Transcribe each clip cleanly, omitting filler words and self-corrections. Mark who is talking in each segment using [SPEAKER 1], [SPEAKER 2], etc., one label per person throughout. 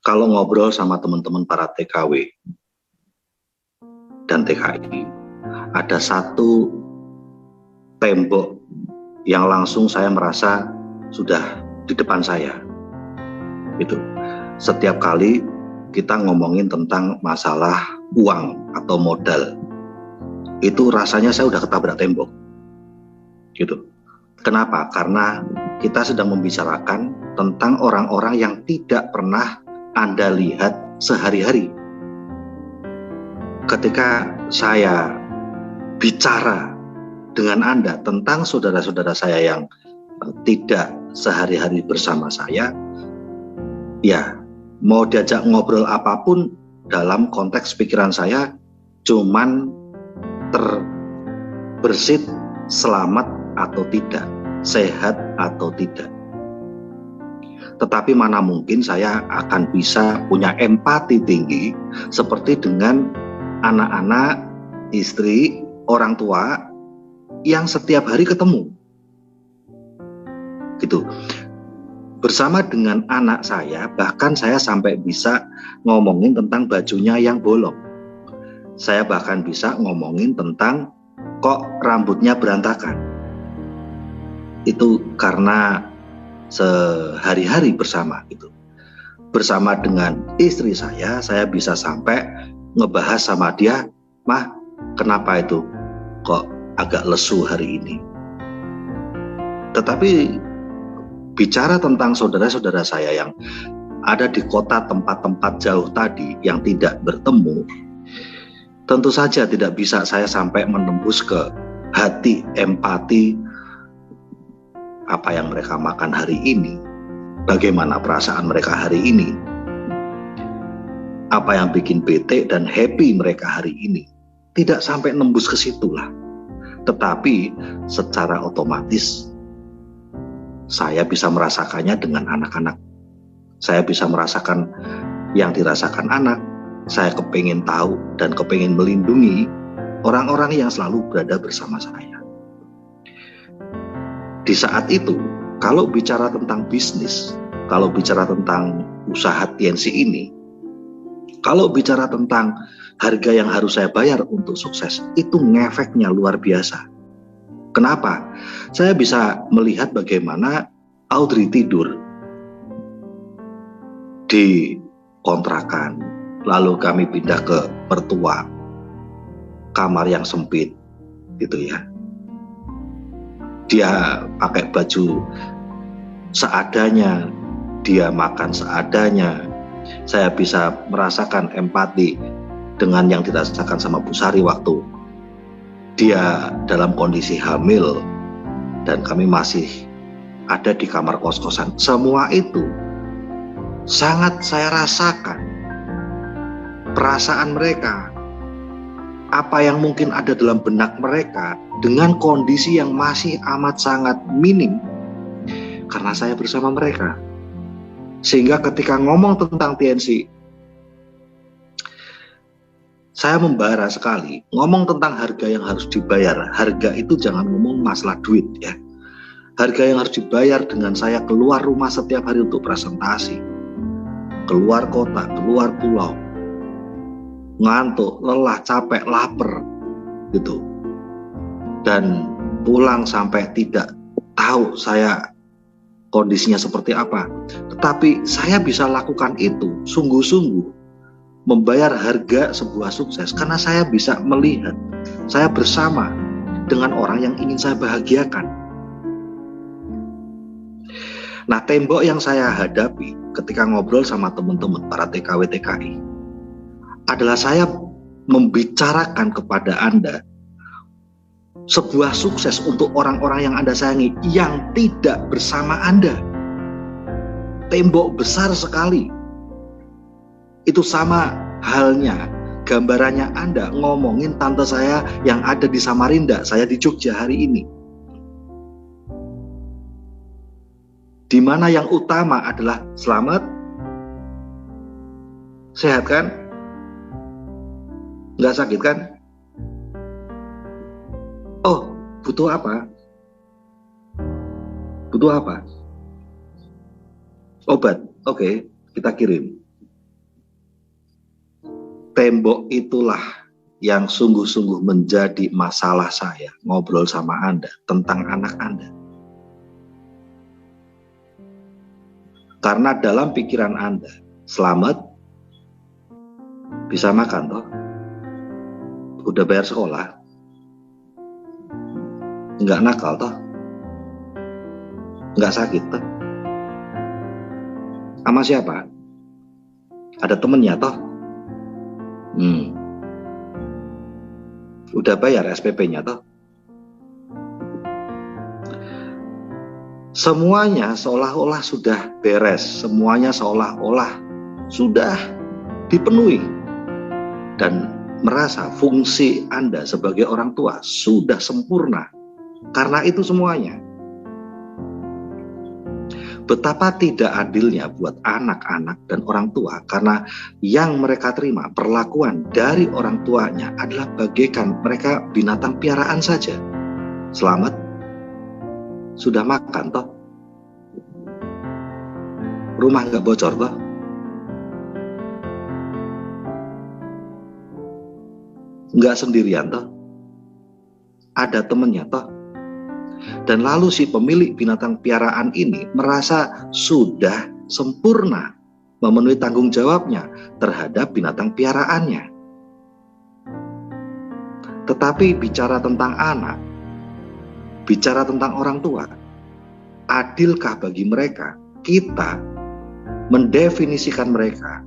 [SPEAKER 1] Kalau ngobrol sama teman-teman para TKW dan TKI, ada satu tembok yang langsung saya merasa sudah di depan saya. Itu setiap kali kita ngomongin tentang masalah uang atau modal, itu rasanya saya udah ketabrak tembok. Gitu. Kenapa? Karena kita sedang membicarakan tentang orang-orang yang tidak pernah Anda lihat sehari-hari. Ketika saya bicara dengan Anda tentang saudara-saudara saya yang tidak sehari-hari bersama saya, ya mau diajak ngobrol apapun dalam konteks pikiran saya cuman terbersit selamat atau tidak, sehat atau tidak. Tetapi mana mungkin saya akan bisa punya empati tinggi seperti dengan anak-anak, istri, orang tua yang setiap hari ketemu. Gitu. Bersama dengan anak saya, bahkan saya sampai bisa ngomongin tentang bajunya yang bolong. Saya bahkan bisa ngomongin tentang kok rambutnya berantakan. Itu karena sehari-hari bersama gitu. Bersama dengan istri saya bisa sampai ngebahas sama dia, "Mah, kenapa itu kok agak lesu hari ini?" Tetapi bicara tentang saudara-saudara saya yang ada di kota tempat-tempat jauh tadi yang tidak bertemu, tentu saja tidak bisa saya sampai menembus ke hati, empati, apa yang mereka makan hari ini, bagaimana perasaan mereka hari ini, apa yang bikin bete dan happy mereka hari ini. Tidak sampai nembus ke situlah. Tetapi secara otomatis saya bisa merasakannya dengan anak-anak. Saya bisa merasakan yang dirasakan anak. Saya kepingin tahu dan kepingin melindungi orang-orang yang selalu berada bersama saya. Di saat itu, kalau bicara tentang bisnis, kalau bicara tentang usaha TNC ini, kalau bicara tentang harga yang harus saya bayar untuk sukses, itu ngefeknya luar biasa. Kenapa? Saya bisa melihat bagaimana Audrey tidur di kontrakan, lalu kami pindah ke mertua, kamar yang sempit, gitu ya. Dia pakai baju seadanya, dia makan seadanya. Saya bisa merasakan empati dengan yang dirasakan sama Bu Sari waktu dia dalam kondisi hamil dan kami masih ada di kamar kos-kosan. Semua itu sangat saya rasakan. Perasaan mereka, apa yang mungkin ada dalam benak mereka dengan kondisi yang masih amat sangat minim karena saya bersama mereka. Sehingga ketika ngomong tentang TNC, saya membara sekali. Ngomong tentang harga yang harus dibayar, harga itu jangan ngomong masalah duit ya. Harga yang harus dibayar dengan saya keluar rumah setiap hari untuk presentasi, keluar kota, keluar pulau, ngantuk, lelah, capek, lapar gitu, dan pulang sampai tidak tahu saya kondisinya seperti apa. Tetapi saya bisa lakukan itu sungguh-sungguh, membayar harga sebuah sukses karena saya bisa melihat saya bersama dengan orang yang ingin saya bahagiakan. Nah, tembok yang saya hadapi ketika ngobrol sama teman-teman para TKW TKI adalah saya membicarakan kepada Anda sebuah sukses untuk orang-orang yang Anda sayangi yang tidak bersama Anda. Tembok besar sekali. Itu sama halnya gambarannya Anda ngomongin tante saya yang ada di Samarinda, saya di Jogja hari ini. Di mana yang utama adalah selamat, sehat kan? Nggak sakit kan? Oh, butuh apa? Butuh apa? Obat, oke, kita kirim. Tembok itulah yang sungguh-sungguh menjadi masalah saya ngobrol sama Anda tentang anak Anda. Karena dalam pikiran Anda, selamat, bisa makan toh, udah bayar sekolah, nggak nakal toh, nggak sakit toh, sama siapa? Ada temennya toh, udah bayar SPP-nya toh. Semuanya seolah-olah sudah beres, semuanya seolah-olah sudah dipenuhi, dan merasa fungsi Anda sebagai orang tua sudah sempurna. Karena itu semuanya, betapa tidak adilnya buat anak-anak dan orang tua, karena yang mereka terima perlakuan dari orang tuanya adalah bagaikan mereka binatang piaraan saja. Selamat, sudah makan toh, rumah nggak bocor toh, nggak sendirian toh, ada temennya toh. Dan lalu si pemilik binatang piaraan ini merasa sudah sempurna memenuhi tanggung jawabnya terhadap binatang piaraannya. Tetapi bicara tentang anak, bicara tentang orang tua, adilkah bagi mereka kita mendefinisikan mereka,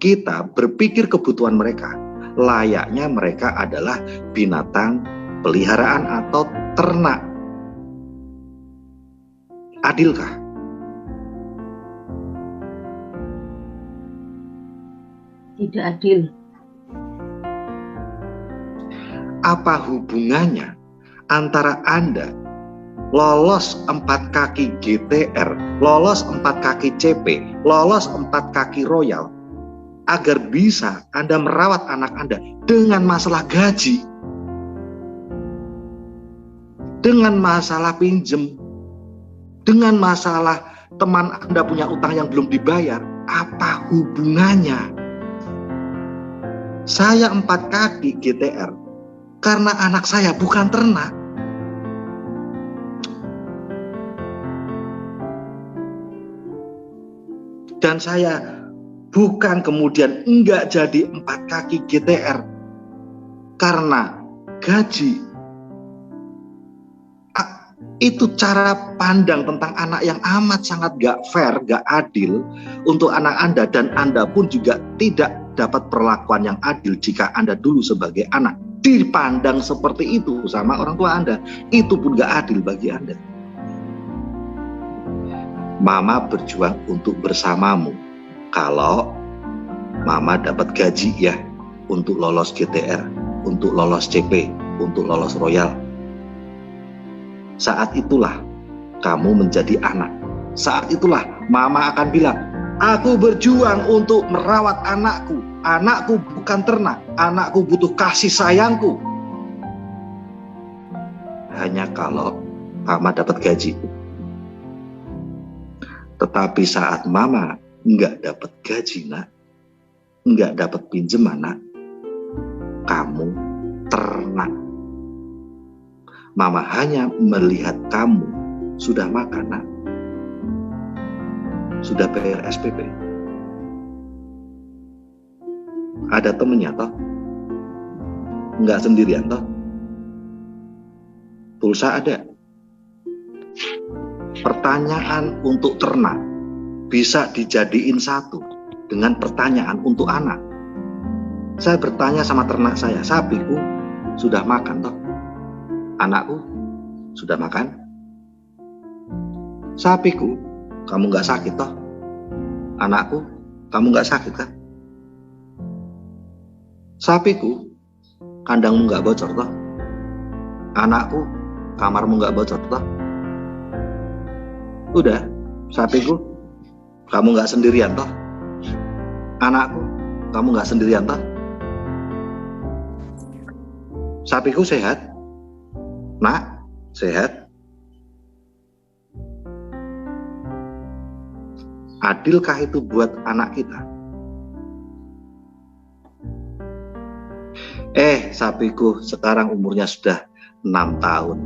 [SPEAKER 1] kita berpikir kebutuhan mereka layaknya mereka adalah binatang peliharaan atau ternak? Adilkah?
[SPEAKER 2] Tidak adil.
[SPEAKER 1] Apa hubungannya antara Anda lolos 4 kaki GTR, lolos 4 kaki CP, lolos 4 kaki Royal, agar bisa Anda merawat anak Anda, dengan masalah gaji, dengan masalah pinjem, dengan masalah teman Anda punya utang yang belum dibayar? Apa hubungannya? Saya 4 kaki GTR karena anak saya bukan ternak. Dan saya bukan kemudian enggak jadi 4 kaki GTR karena gaji. Itu cara pandang tentang anak yang amat sangat gak fair, gak adil untuk anak Anda. Dan Anda pun juga tidak dapat perlakuan yang adil jika Anda dulu sebagai anak dipandang seperti itu sama orang tua Anda. Itu pun gak adil bagi Anda. Mama berjuang untuk bersamamu. Kalau Mama dapat gaji ya, untuk lolos GTR, untuk lolos CP, untuk lolos Royal. Saat itulah kamu menjadi anak. Saat itulah Mama akan bilang, aku berjuang untuk merawat anakku. Anakku bukan ternak. Anakku butuh kasih sayangku. Hanya kalau Mama dapat gaji. Tetapi saat Mama nggak dapat gaji, nak, nggak dapat pinjaman, nak, kamu ternak. Mama hanya melihat kamu sudah makan, nak, sudah bayar SPP, ada temennya toh, nggak sendirian toh, pulsa ada. Pertanyaan untuk ternak bisa dijadiin satu dengan pertanyaan untuk anak. Saya bertanya sama ternak saya, sapiku sudah makan toh? Anakku sudah makan? Sapiku, kamu nggak sakit toh? Anakku, kamu nggak sakit kan? Sapiku, kandangmu nggak bocor toh? Anakku, kamarmu nggak bocor toh? Udah, sapiku, kamu nggak sendirian toh? Anakku, kamu nggak sendirian toh? Sapiku sehat? Nak, sehat? Adilkah itu buat anak kita? Sapiku sekarang umurnya sudah 6 tahun.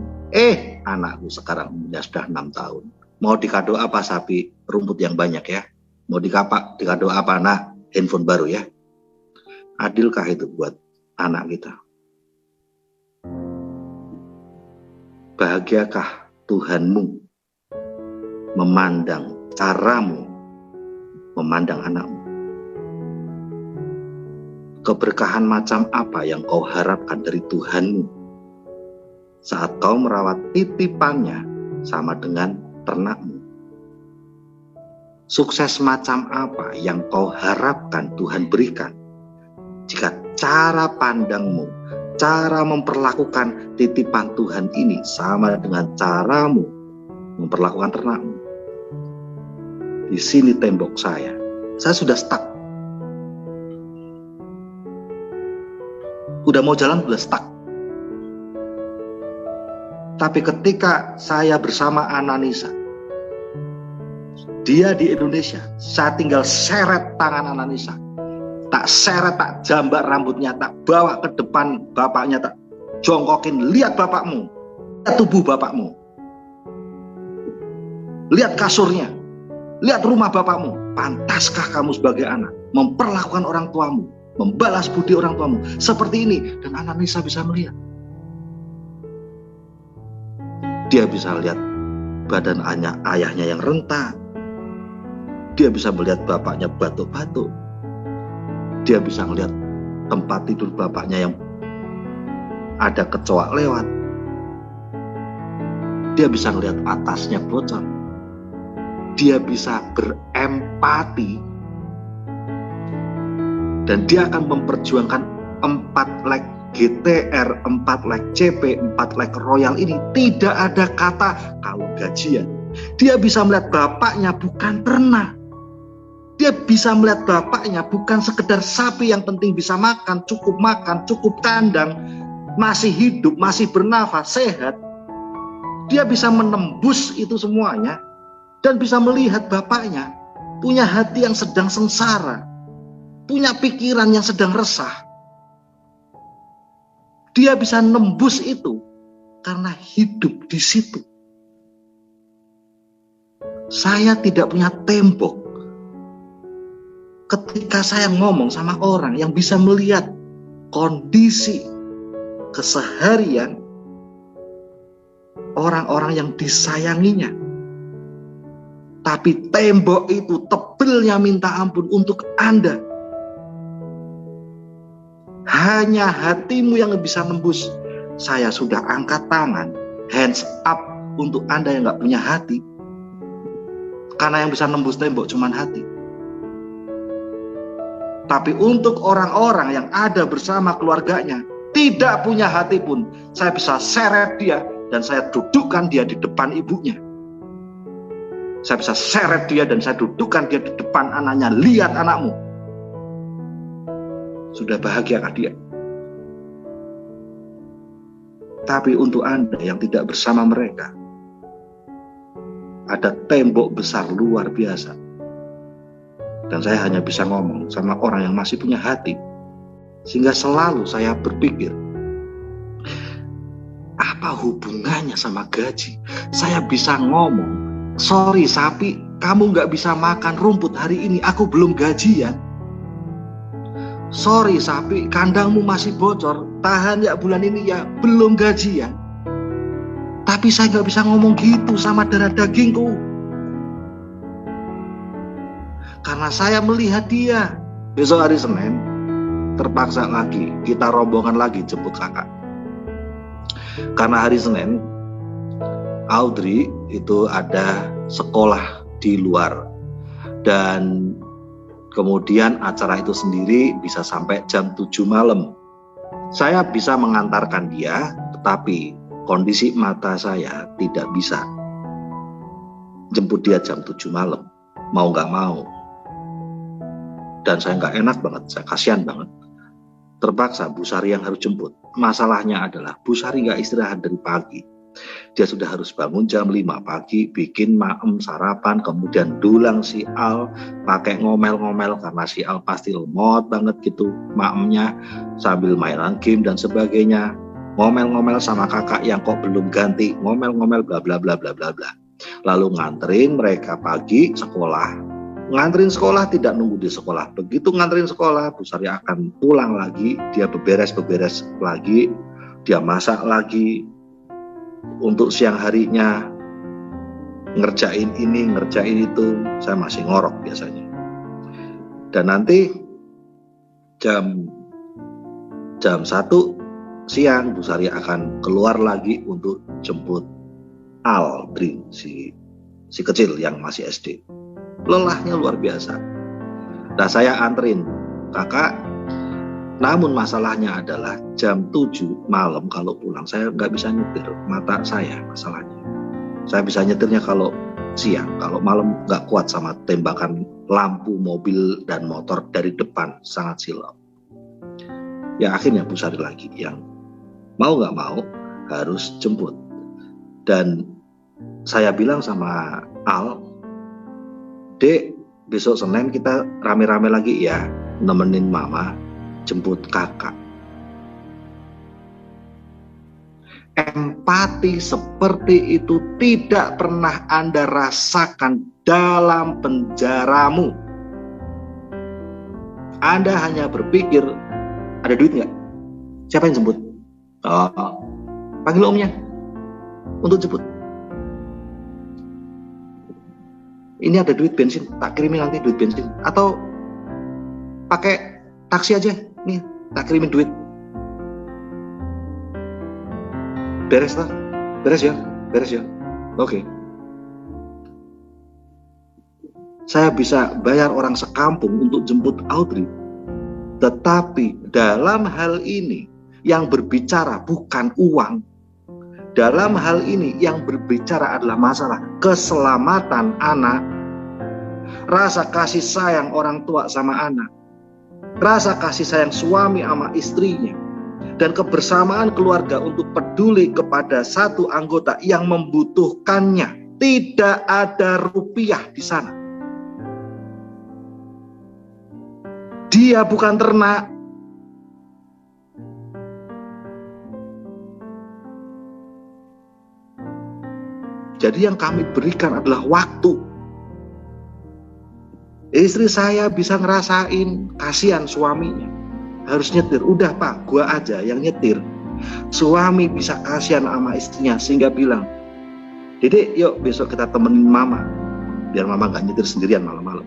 [SPEAKER 1] Anakku sekarang umurnya sudah 6 tahun. Mau dikado apa sapi? Rumput yang banyak ya. Mau dikado apa? Nah, handphone baru ya. Adilkah itu buat anak kita? Bahagiakah Tuhanmu memandang caramu memandang anakmu? Keberkahan macam apa yang kau harapkan dari Tuhanmu saat kau merawat titipannya sama dengan ternakmu? Sukses macam apa yang kau harapkan Tuhan berikan jika cara pandangmu, cara memperlakukan titipan Tuhan ini sama dengan caramu memperlakukan ternakmu? Di sini tembok saya sudah stuck. Udah mau jalan, udah stuck. Tapi ketika saya bersama Ananisa, dia di Indonesia, saya tinggal seret tangan Ananisa, tak seret, tak jambat rambutnya, tak bawa ke depan bapaknya, tak jongkokin, lihat bapakmu, lihat tubuh bapakmu, lihat kasurnya, lihat rumah bapakmu. Pantaskah kamu sebagai anak memperlakukan orang tuamu, membalas budi orang tuamu seperti ini? Dan Ananisa bisa melihat. Dia bisa lihat badan ayahnya yang renta. Dia bisa melihat bapaknya batuk-batuk. Dia bisa melihat tempat tidur bapaknya yang ada kecoak lewat. Dia bisa melihat atasnya bocor. Dia bisa berempati. Dan dia akan memperjuangkan 4 leg GTR, 4 leg CP, 4 leg Royal ini. Tidak ada kata kalau gajian. Dia bisa melihat bapaknya bukan ternak. Dia bisa melihat bapaknya bukan sekedar sapi yang penting bisa makan, cukup kandang, masih hidup, masih bernafas, sehat. Dia bisa menembus itu semuanya dan bisa melihat bapaknya punya hati yang sedang sengsara, punya pikiran yang sedang resah. Dia bisa nembus itu karena hidup di situ. Saya tidak punya tembok. Ketika saya ngomong sama orang yang bisa melihat kondisi keseharian orang-orang yang disayanginya, tapi tembok itu tebelnya minta ampun untuk Anda. Hanya hatimu yang bisa nembus. Saya sudah angkat tangan, hands up untuk Anda yang gak punya hati. Karena yang bisa nembus tembok cuma hati. Tapi untuk orang-orang yang ada bersama keluarganya, tidak punya hati pun, saya bisa seret dia dan saya dudukkan dia di depan ibunya. Saya bisa seret dia dan saya dudukkan dia di depan anaknya. Lihat anakmu. Sudah bahagiakah dia? Tapi untuk Anda yang tidak bersama mereka, ada tembok besar luar biasa. Dan saya hanya bisa ngomong sama orang yang masih punya hati. Sehingga selalu saya berpikir, apa hubungannya sama gaji? Saya bisa ngomong, sorry sapi, kamu gak bisa makan rumput hari ini, aku belum gajian. Sorry sapi, kandangmu masih bocor, tahan ya bulan ini ya, belum gajian. Tapi saya gak bisa ngomong gitu sama darah dagingku. Karena saya melihat dia. Besok hari Senin, terpaksa lagi, kita rombongan lagi jemput kakak. Karena hari Senin, Audrey itu ada sekolah di luar. Dan kemudian acara itu sendiri bisa sampai jam 7 malam. Saya bisa mengantarkan dia, tetapi kondisi mata saya tidak bisa jemput dia jam 7 malam. Mau gak mau. Dan saya nggak enak banget, saya kasihan banget. Terpaksa Bu Sari yang harus jemput. Masalahnya adalah Bu Sari nggak istirahat dari pagi. Dia sudah harus bangun jam 5 pagi, bikin maem sarapan, kemudian dulang si Al, pakai ngomel-ngomel karena si Al pasti lemot banget gitu maemnya, sambil mainan game dan sebagainya. Ngomel-ngomel sama kakak yang kok belum ganti, ngomel-ngomel bla bla bla bla bla bla. Lalu nganterin mereka pagi sekolah. Nganterin sekolah tidak nunggu di sekolah. Begitu nganterin sekolah, Bu Sari akan pulang lagi, dia beberes-beberes lagi, dia masak lagi. Untuk siang harinya ngerjain ini, ngerjain itu, saya masih ngorok biasanya. Dan nanti jam 1 siang Bu Sari akan keluar lagi untuk jemput Aldrin, si kecil yang masih SD. Lelahnya luar biasa. Nah, saya anterin kakak. Namun masalahnya adalah jam 7 malam kalau pulang saya nggak bisa nyetir, mata saya masalahnya. Saya bisa nyetirnya kalau siang, kalau malam nggak kuat sama tembakan lampu mobil dan motor dari depan, sangat silau. Ya akhirnya Bu Sari lagi yang mau nggak mau harus jemput. Dan saya bilang sama Al, Dek, besok Senin kita rame-rame lagi ya, nemenin mama jemput kakak. Empati seperti itu tidak pernah Anda rasakan dalam penjaramu. Anda hanya berpikir, ada duit nggak? Siapa yang jemput? Oh, panggil omnya untuk jemput. Ini ada duit bensin, tak kirimin nanti duit bensin. Atau pakai taksi aja, nih tak kirimin duit. Beres lah, beres ya. Oke. Saya bisa bayar orang sekampung untuk jemput Audrey. Tetapi dalam hal ini yang berbicara bukan uang. Dalam hal ini yang berbicara adalah masalah keselamatan anak, rasa kasih sayang orang tua sama anak, rasa kasih sayang suami sama istrinya, dan kebersamaan keluarga untuk peduli kepada satu anggota yang membutuhkannya. Tidak ada rupiah di sana. Dia bukan ternak. Jadi yang kami berikan adalah waktu. Istri saya bisa ngerasain kasihan suaminya, harus nyetir. Udah Pak, gua aja yang nyetir. Suami bisa kasihan sama istrinya sehingga bilang, Dedek yuk besok kita temenin mama, biar mama gak nyetir sendirian malam-malam.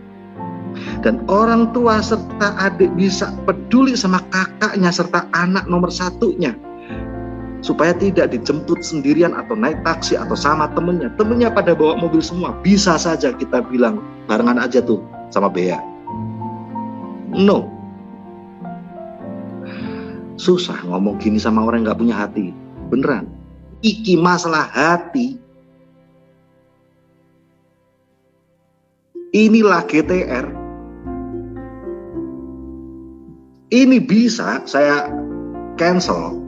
[SPEAKER 1] Dan orang tua serta adik bisa peduli sama kakaknya serta anak nomor satunya, supaya tidak dijemput sendirian atau naik taksi atau sama temennya. Temennya pada bawa mobil semua, bisa saja kita bilang barengan aja tuh sama Bea. No. Susah ngomong gini sama orang yang gak punya hati. Beneran. Iki masalah hati. Inilah GTR. Ini bisa saya cancel.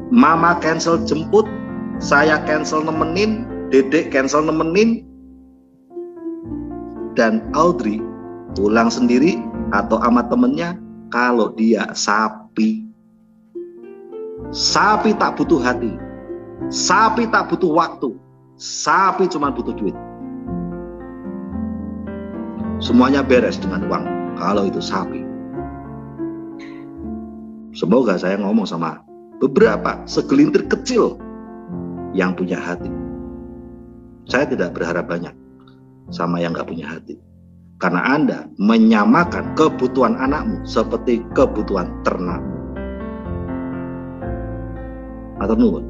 [SPEAKER 1] Mama cancel jemput, saya cancel nemenin, Dedek cancel nemenin, dan Audrey pulang sendiri atau sama temennya kalau dia sapi. Sapi tak butuh hati, sapi tak butuh waktu, sapi cuma butuh duit. Semuanya beres dengan uang kalau itu sapi. Semoga saya ngomong sama beberapa segelintir kecil yang punya hati. Saya tidak berharap banyak sama yang gak punya hati. Karena Anda menyamakan kebutuhan anakmu seperti kebutuhan ternakmu. Matur nuwun.